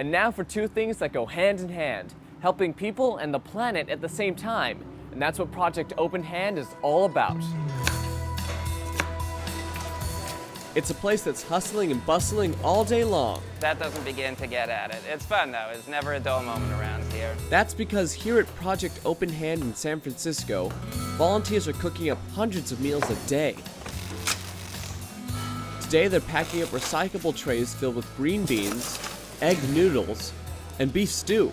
And now for two things that go hand in hand, helping people and the planet at the same time. And that's what Project Open Hand is all about. It's a place that's hustling and bustling all day long. That doesn't begin to get at it. It's fun though, it's never a dull moment around here. That's because here at Project Open Hand in San Francisco, volunteers are cooking up hundreds of meals a day. Today they're packing up recyclable trays filled with green beans, egg noodles, and beef stew.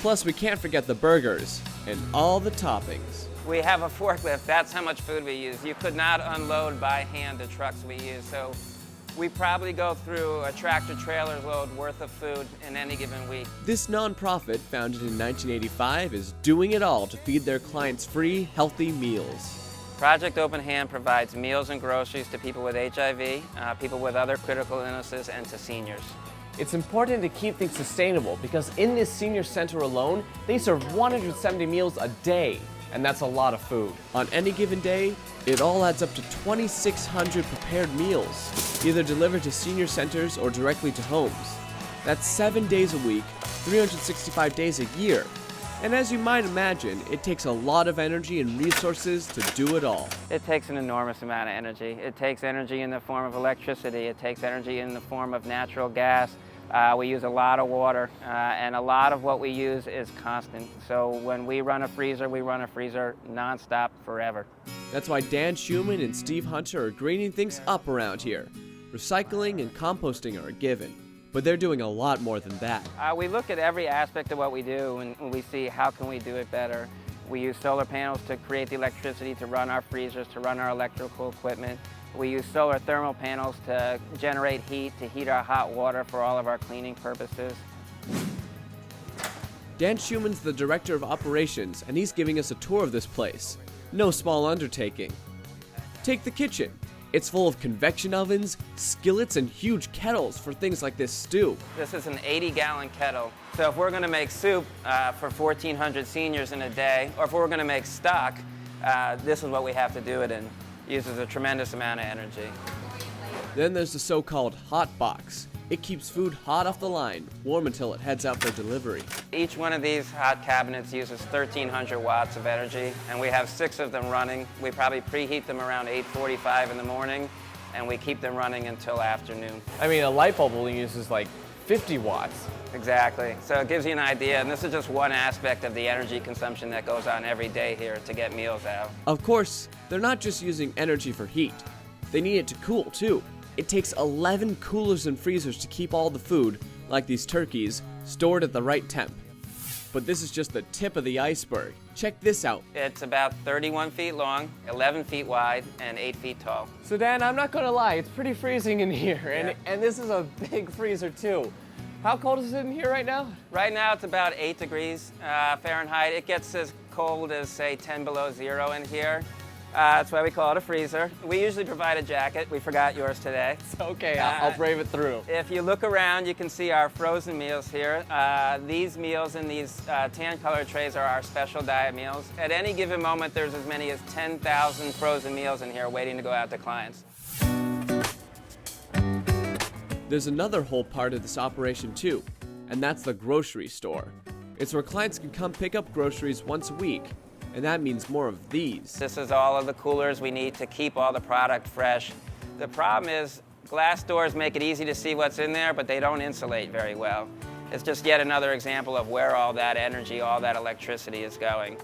Plus we can't forget the burgers and all the toppings. We have a forklift, that's how much food we use. You could not unload by hand the trucks we use, so we probably go through a tractor trailer's load worth of food in any given week. This nonprofit, founded in 1985, is doing it all to feed their clients free, healthy meals. Project Open Hand provides meals and groceries to people with HIV, people with other critical illnesses, and to seniors. It's important to keep things sustainable because in this senior center alone, they serve 170 meals a day. And that's a lot of food. On any given day, it all adds up to 2,600 prepared meals, either delivered to senior centers or directly to homes. That's 7 days a week, 365 days a year. And as you might imagine, it takes a lot of energy and resources to do it all. It takes an enormous amount of energy. It takes energy in the form of electricity. It takes energy in the form of natural gas. We use a lot of water, and a lot of what we use is constant. So when we run a freezer nonstop forever. That's why Dan Schumann and Steve Hunter are greening things up around here. Recycling and composting are a given, but they're doing a lot more than that. We look at every aspect of what we do and we see how can we do it better. We use solar panels to create the electricity to run our freezers, to run our electrical equipment. We use solar thermal panels to generate heat, to heat our hot water for all of our cleaning purposes. Dan Schumann's the director of operations, and he's giving us a tour of this place. No small undertaking. Take the kitchen. It's full of convection ovens, skillets, and huge kettles for things like this stew. This is an 80-gallon kettle. So if we're going to make soup for 1,400 seniors in a day, or if we're going to make stock, this is what we have to do it in. Uses a tremendous amount of energy. Then there's the so-called hot box. It keeps food hot off the line, warm until it heads out for delivery. Each one of these hot cabinets uses 1,300 watts of energy, and we have 6 of them running. We probably preheat them around 8:45 in the morning, and we keep them running until afternoon. I mean, a light bulb only uses like 50 watts. Exactly. So it gives you an idea, and this is just one aspect of the energy consumption that goes on every day here to get meals out. Of course, they're not just using energy for heat. They need it to cool, too. It takes 11 coolers and freezers to keep all the food, like these turkeys, stored at the right temp. But this is just the tip of the iceberg. Check this out. It's about 31 feet long, 11 feet wide, and 8 feet tall. So Dan, I'm not gonna lie, it's pretty freezing in here, and this is a big freezer too. How cold is it in here right now? Right now it's about 8 degrees Fahrenheit. It gets as cold as, say, 10 below zero in here. That's why we call it a freezer. We usually provide a jacket. We forgot yours today. It's okay, I'll brave it through. If you look around, you can see our frozen meals here. These meals in these tan color trays are our special diet meals. At any given moment, there's as many as 10,000 frozen meals in here waiting to go out to clients. There's another whole part of this operation too, and that's the grocery store. It's where clients can come pick up groceries once a week, and that means more of these. This is all of the coolers we need to keep all the product fresh. The problem is glass doors make it easy to see what's in there, but they don't insulate very well. It's just yet another example of where all that energy, all that electricity is going.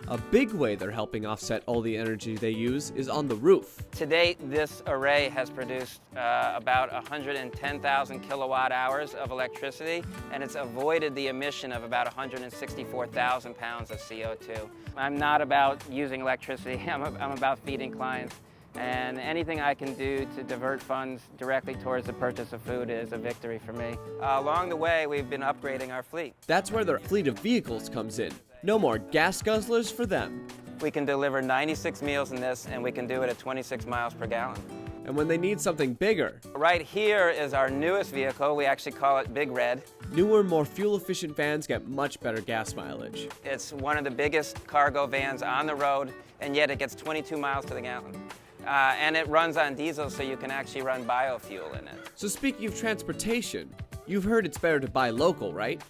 A big way they're helping offset all the energy they use is on the roof. To date, this array has produced about 110,000 kilowatt hours of electricity, and it's avoided the emission of about 164,000 pounds of CO2. I'm not about using electricity, I'm about feeding clients. And anything I can do to divert funds directly towards the purchase of food is a victory for me. Along the way, we've been upgrading our fleet. That's where their fleet of vehicles comes in. No more gas guzzlers for them. We can deliver 96 meals in this, and we can do it at 26 miles per gallon. And when they need something bigger, right here is our newest vehicle. We actually call it Big Red. Newer, more fuel-efficient vans get much better gas mileage. It's one of the biggest cargo vans on the road, and yet it gets 22 miles to the gallon. And it runs on diesel, so you can actually run biofuel in it. So speaking of transportation, You've heard it's better to buy local, right?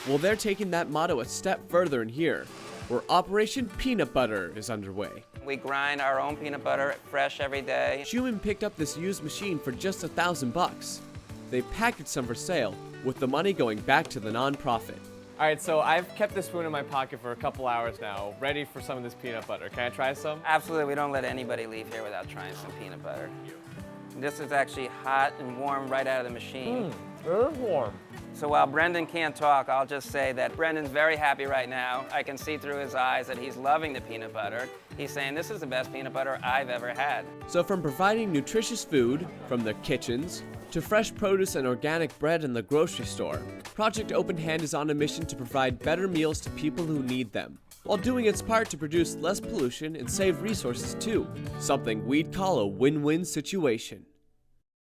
Well, they're taking that motto a step further in here, where Operation Peanut Butter is underway. We grind our own peanut butter fresh every day. Schumann picked up this used machine for just $1,000. They packaged some for sale, with the money going back to the nonprofit. All right, so I've kept this spoon in my pocket for a couple hours now, ready for some of this peanut butter. Can I try some? Absolutely, we don't let anybody leave here without trying some peanut butter. This is actually hot and warm right out of the machine. It is warm. So while Brendan can't talk, I'll just say that Brendan's very happy right now. I can see through his eyes that he's loving the peanut butter. He's saying, this is the best peanut butter I've ever had. So from providing nutritious food from the kitchens to fresh produce and organic bread in the grocery store, Project Open Hand is on a mission to provide better meals to people who need them, while doing its part to produce less pollution and save resources too, something we'd call a win-win situation.